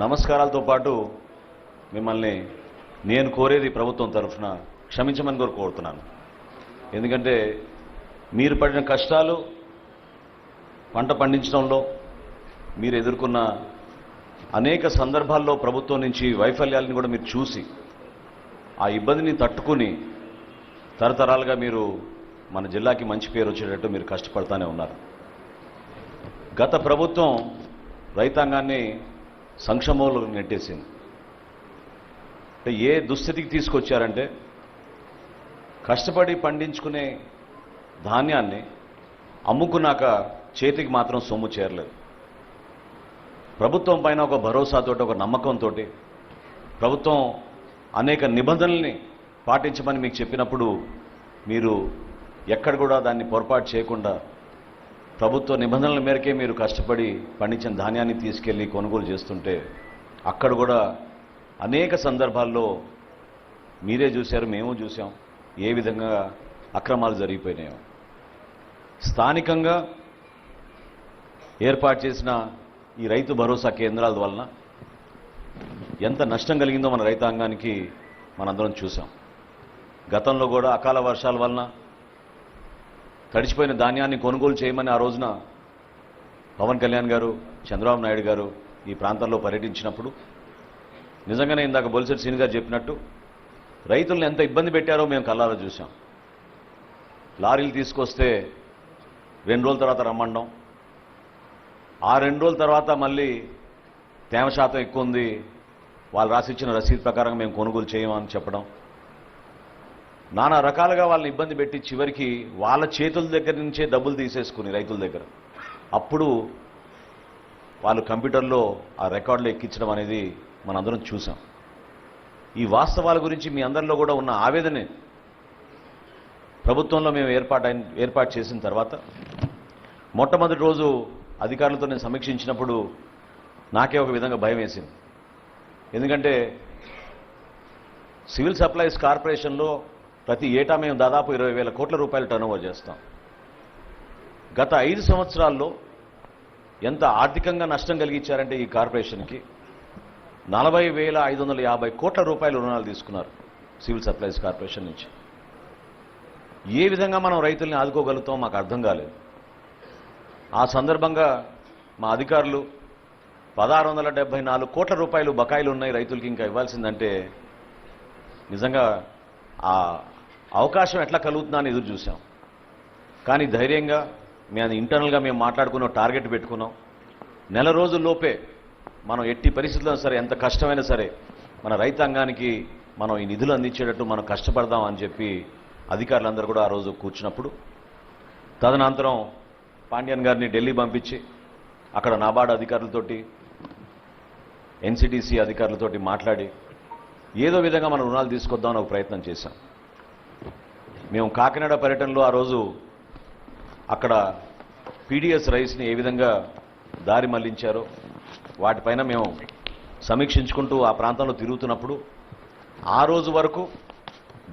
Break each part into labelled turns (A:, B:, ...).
A: నమస్కారాలతో పాటు మిమ్మల్ని నేను కోరేది ప్రభుత్వం తరఫున క్షమించమని కోరుతున్నాను. ఎందుకంటే మీరు పడిన కష్టాలు, పంట పండించడంలో మీరు ఎదుర్కొన్న అనేక సందర్భాల్లో ప్రభుత్వం నుంచి వైఫల్యాలను కూడా మీరు చూసి ఆ ఇబ్బందిని తట్టుకుని తరతరాలుగా మీరు మన జిల్లాకి మంచి పేరు వచ్చేటట్టు మీరు కష్టపడతానే ఉన్నారు. గత ప్రభుత్వం రైతాంగాన్ని సంక్షోభంలో నెట్టేసింది. అంటే ఏ దుస్థితికి తీసుకొచ్చారంటే కష్టపడి పండించుకునే ధాన్యాన్ని అమ్ముకున్నాక చేతికి మాత్రం సొమ్ము చేరలేదు. ప్రభుత్వం పైన ఒక భరోసాతోటి, ఒక నమ్మకంతో ప్రభుత్వం అనేక నిబంధనల్ని పాటించమని మీకు చెప్పినప్పుడు మీరు ఎక్కడ కూడా దాన్ని పొరపాటు చేయకుండా ప్రభుత్వ నిబంధనల మేరకే మీరు కష్టపడి పండించిన ధాన్యాన్ని తీసుకెళ్లి కొనుగోలు చేస్తుంటే అక్కడ కూడా అనేక సందర్భాల్లో మీరే చూశారు, మేము చూసాం ఏ విధంగా అక్రమాలు జరిగిపోయినాయో. స్థానికంగా ఏర్పాటు చేసిన ఈ రైతు భరోసా కేంద్రాల వలన ఎంత నష్టం కలిగిందో మన రైతాంగానికి మనందరం చూసాం. గతంలో కూడా అకాల వర్షాల వలన తడిచిపోయిన ధాన్యాన్ని కొనుగోలు చేయమని ఆ రోజున పవన్ కళ్యాణ్ గారు, చంద్రబాబు నాయుడు గారు ఈ ప్రాంతంలో పర్యటించినప్పుడు నిజంగానే ఇందాక బొలిశెట్టి శ్రీని గారు చెప్పినట్టు రైతులను ఎంత ఇబ్బంది పెట్టారో మేము కళ్ళారా చూసాం. లారీలు తీసుకొస్తే 2 రోజుల తర్వాత రమ్మండం, ఆ 2 రోజుల తర్వాత మళ్ళీ తేమ శాతం ఎక్కువ ఉంది, వాళ్ళు రాసిచ్చిన రసీదు ప్రకారం మేము కొనుగోలు చేయమని చెప్పడం, నానా రకాలుగా వాళ్ళని ఇబ్బంది పెట్టి చివరికి వాళ్ళ చేతుల దగ్గర నుంచే డబ్బులు తీసేసుకుని రైతుల దగ్గర అప్పుడు వాళ్ళు కంప్యూటర్లో ఆ రికార్డులు ఎక్కించడం అనేది మనందరం చూసాం. ఈ వాస్తవాల గురించి మీ అందరిలో కూడా ఉన్న ఆవేదనే ప్రభుత్వంలో మేము ఏర్పాటు చేసిన తర్వాత మొట్టమొదటి రోజు అధికారులతో నేను సమీక్షించినప్పుడు నాకే ఒక విధంగా భయం వేసింది. ఎందుకంటే సివిల్ సప్లైస్ కార్పొరేషన్లో ప్రతి ఏటా మేము దాదాపు 20,000 కోట్ల రూపాయలు టర్నోవర్ చేస్తాం. గత 5 సంవత్సరాల్లో ఎంత ఆర్థికంగా నష్టం కలిగించారంటే ఈ కార్పొరేషన్కి 40,550 కోట్ల రూపాయలు రుణాలు తీసుకున్నారు సివిల్ సప్లైస్ కార్పొరేషన్ నుంచి. ఏ విధంగా మనం రైతుల్ని ఆదుకోగలుగుతాం మాకు అర్థం కాలేదు. ఆ సందర్భంగా మా అధికారులు 1,674 కోట్ల రూపాయలు బకాయిలు ఉన్నాయి రైతులకి ఇంకా ఇవ్వాల్సిందంటే నిజంగా ఆ అవకాశం ఎట్లా కలుగుతుందా అని ఎదురు చూసాం. కానీ ధైర్యంగా మేము ఇంటర్నల్గా మేము మాట్లాడుకున్నాం, టార్గెట్ పెట్టుకున్నాం. నెల రోజుల్లోపే మనం ఎట్టి పరిస్థితుల్లో సరే, ఎంత కష్టమైనా సరే మన రైతాంగానికి మనం ఈ నిధులు అందించేటట్టు మనం కష్టపడదాం అని చెప్పి అధికారులందరూ కూడా ఆ రోజు కూర్చున్నప్పుడు తదనంతరం పాండ్యన్ గారిని ఢిల్లీ పంపించి అక్కడ నాబార్డు అధికారులతోటి, ఎన్సిటిసి అధికారులతోటి మాట్లాడి ఏదో విధంగా మనం రుణాలు తీసుకొద్దామని ఒక ప్రయత్నం చేశాం. మేము కాకినాడ పర్యటనలో ఆ రోజు అక్కడ పీడిఎస్ రైస్ని ఏ విధంగా దారి మళ్లించారో వాటిపైన మేము సమీక్షించుకుంటూ ఆ ప్రాంతంలో తిరుగుతున్నప్పుడు ఆ రోజు వరకు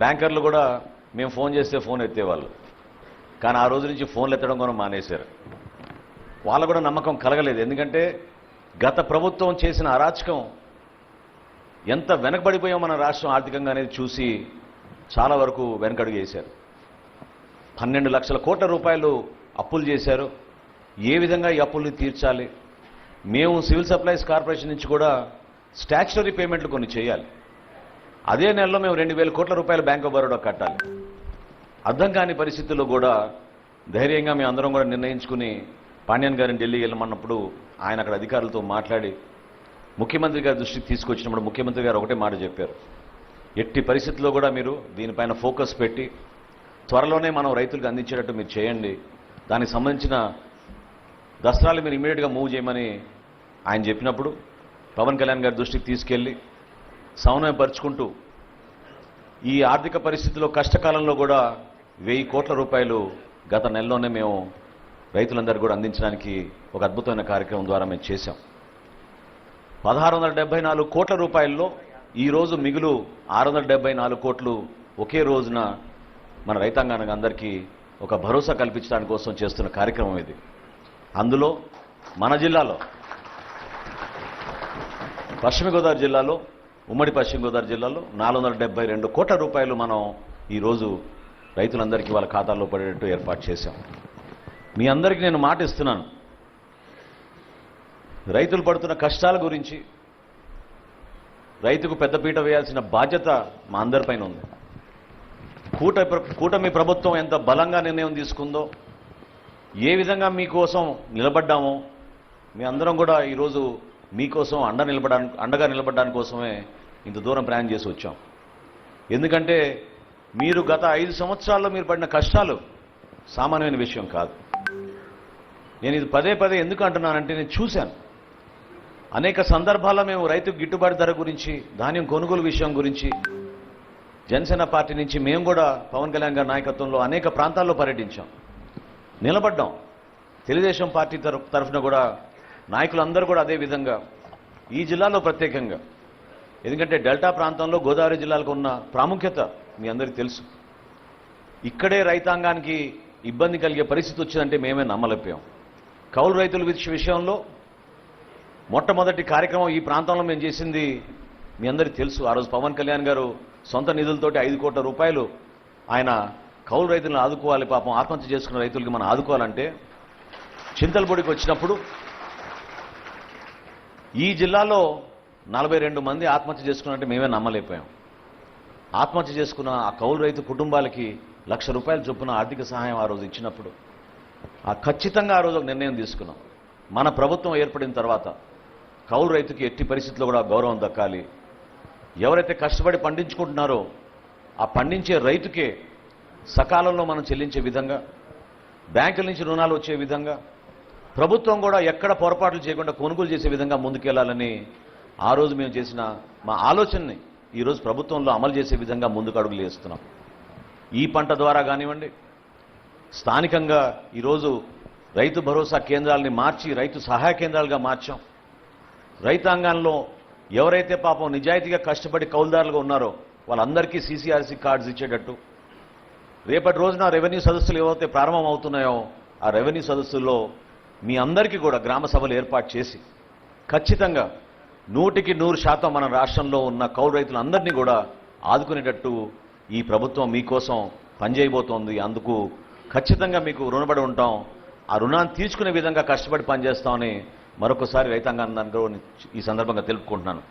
A: బ్యాంకర్లు కూడా మేము ఫోన్ చేస్తే ఫోన్ ఎత్తేవాళ్ళు. కానీ ఆ రోజు నుంచి ఫోన్లు ఎత్తడం కూడా మానేశారు. వాళ్ళకు కూడా నమ్మకం కలగలేదు. ఎందుకంటే గత ప్రభుత్వం చేసిన అరాచకం ఎంత వెనకబడిపోయాం మన రాష్ట్రం ఆర్థికంగా అనేది చూసి చాలా వరకు వెనకడుగు వేశారు. 12 లక్షల కోట్ల రూపాయలు అప్పులు చేశారు. ఏ విధంగా ఈ అప్పుల్ని తీర్చాలి? మేము సివిల్ సప్లైస్ కార్పొరేషన్ నుంచి కూడా స్టాచ్యుటరీ పేమెంట్లు కొన్ని చేయాలి. అదే నెలలో మేము 2,000 కోట్ల రూపాయలు బ్యాంక్ ఆఫ్ బరోడా కట్టాలి. అర్థం కాని పరిస్థితుల్లో కూడా ధైర్యంగా మేము అందరం కూడా నిర్ణయించుకుని పాండ్యన్ గారిని ఢిల్లీ వెళ్ళమన్నప్పుడు ఆయన అక్కడ అధికారులతో మాట్లాడి ముఖ్యమంత్రి గారి దృష్టికి తీసుకొచ్చినప్పుడు ముఖ్యమంత్రి గారు ఒకటే మాట చెప్పారు, ఎట్టి పరిస్థితుల్లో కూడా మీరు దీనిపైన ఫోకస్ పెట్టి త్వరలోనే మనం రైతులకు అందించేటట్టు మీరు చేయండి, దానికి సంబంధించిన దసరాలు మీరు ఇమీడియట్గా మూవ్ చేయమని ఆయన చెప్పినప్పుడు పవన్ కళ్యాణ్ గారి దృష్టికి తీసుకెళ్లి సమన్వయపరుచుకుంటూ ఈ ఆర్థిక పరిస్థితిలో కష్టకాలంలో కూడా 1,000 కోట్ల రూపాయలు గత నెలలోనే మేము రైతులందరికీ కూడా అందించడానికి ఒక అద్భుతమైన కార్యక్రమం ద్వారా మేము చేశాం. 1,674 కోట్ల రూపాయల్లో ఈరోజు మిగులు 674 కోట్లు ఒకే రోజున మన రైతాంగానికి అందరికీ ఒక భరోసా కల్పించడానికి కోసం చేస్తున్న కార్యక్రమం ఇది. అందులో మన జిల్లాలో పశ్చిమ గోదావరి జిల్లాలో, ఉమ్మడి పశ్చిమ గోదావరి జిల్లాలో 472 కోట్ల రూపాయలు మనం ఈరోజు రైతులందరికీ వాళ్ళ ఖాతాల్లో పడేటట్టు ఏర్పాటు చేశాం. మీ అందరికీ నేను మాట ఇస్తున్నాను, రైతులు పడుతున్న కష్టాల గురించి, రైతుకు పెద్దపీట వేయాల్సిన బాధ్యత మా అందరిపైన ఉంది. కూటమి ప్రభుత్వం ఎంత బలంగా నిర్ణయం తీసుకుందో, ఏ విధంగా మీకోసం నిలబడ్డామో, మీ అందరం కూడా ఈరోజు మీకోసం అండగా నిలబడడానికి కోసమే ఇంత దూరం ప్రయాణం చేసి వచ్చాం. ఎందుకంటే మీరు గత 5 సంవత్సరాల్లో మీరు పడిన కష్టాలు సామాన్యమైన విషయం కాదు. నేను ఇది పదే పదే ఎందుకు అంటున్నానంటే, నేను చూశాను అనేక సందర్భాల్లో మేము రైతుకు గిట్టుబాటు ధర గురించి, ధాన్యం కొనుగోలు విషయం గురించి జనసేన పార్టీ నుంచి మేము కూడా పవన్ కళ్యాణ్ గారి నాయకత్వంలో అనేక ప్రాంతాల్లో పర్యటించాం, నిలబడ్డాం. తెలుగుదేశం పార్టీ తరఫున కూడా నాయకులందరూ కూడా అదే విధంగా ఈ జిల్లాలో ప్రత్యేకంగా, ఎందుకంటే డెల్టా ప్రాంతంలో గోదావరి జిల్లాలకు ఉన్న ప్రాముఖ్యత మీ అందరికీ తెలుసు. ఇక్కడే రైతాంగానికి ఇబ్బంది కలిగే పరిస్థితి వచ్చిందంటే మేమే నమ్మలేకపోయాం. కౌలు రైతుల విషయంలో మొట్టమొదటి కార్యక్రమం ఈ ప్రాంతంలో మేము చేసింది మీ అందరికీ తెలుసు. ఆ రోజు పవన్ కళ్యాణ్ గారు సొంత నిధులతోటి 5 కోట్ల రూపాయలు ఆయన కౌలు రైతులను ఆదుకోవాలి, పాపం ఆత్మహత్య చేసుకున్న రైతులకి మనం ఆదుకోవాలంటే చింతలపూడికి వచ్చినప్పుడు ఈ జిల్లాలో 42 మంది ఆత్మహత్య చేసుకున్నట్టే మేమే నమ్మలేకపోయాం. ఆత్మహత్య చేసుకున్న ఆ కౌలు రైతు కుటుంబాలకి ₹1,00,000 చొప్పున ఆర్థిక సహాయం ఆ రోజు ఇచ్చినప్పుడు ఖచ్చితంగా ఆ రోజు ఒక నిర్ణయం తీసుకున్నాం. మన ప్రభుత్వం ఏర్పడిన తర్వాత కౌలు రైతుకి ఎట్టి పరిస్థితుల్లో కూడా గౌరవం దక్కాలి. ఎవరైతే కష్టపడి పండించుకుంటున్నారో ఆ పండించే రైతుకే సకాలంలో మనం చెల్లించే విధంగా, బ్యాంకుల నుంచి రుణాలు వచ్చే విధంగా, ప్రభుత్వం కూడా ఎక్కడ పొరపాట్లు చేయకుండా కొనుగోలు చేసే విధంగా ముందుకెళ్లాలని ఆ రోజు మేము చేసిన మా ఆలోచనని ఈరోజు ప్రభుత్వంలో అమలు చేసే విధంగా ముందుకు అడుగులు వేస్తున్నాం. ఈ పంట ద్వారా కానివ్వండి, స్థానికంగా ఈరోజు రైతు భరోసా కేంద్రాలని మార్చి రైతు సహాయ కేంద్రాలుగా మార్చాం. రైతాంగంలో ఎవరైతే పాపం నిజాయితీగా కష్టపడి కౌలుదారులుగా ఉన్నారో వాళ్ళందరికీ CCRC కార్డ్స్ ఇచ్చేటట్టు, రేపటి రోజున రెవెన్యూ సదస్సులు ఏవైతే ప్రారంభం అవుతున్నాయో ఆ రెవెన్యూ సదస్సుల్లో మీ అందరికీ కూడా గ్రామ సభలు ఏర్పాటు చేసి ఖచ్చితంగా 100% మన రాష్ట్రంలో ఉన్న కౌలు రైతులందరినీ కూడా ఆదుకునేటట్టు ఈ ప్రభుత్వం మీకోసం పనిచేయబోతోంది. అందుకు ఖచ్చితంగా మీకు రుణపడి ఉంటాం. ఆ రుణాన్ని తీర్చుకునే విధంగా కష్టపడి పనిచేస్తామని మరొకసారి రైతాంగాన్ని ఈ సందర్భంగా తెలుపుకుంటున్నాను.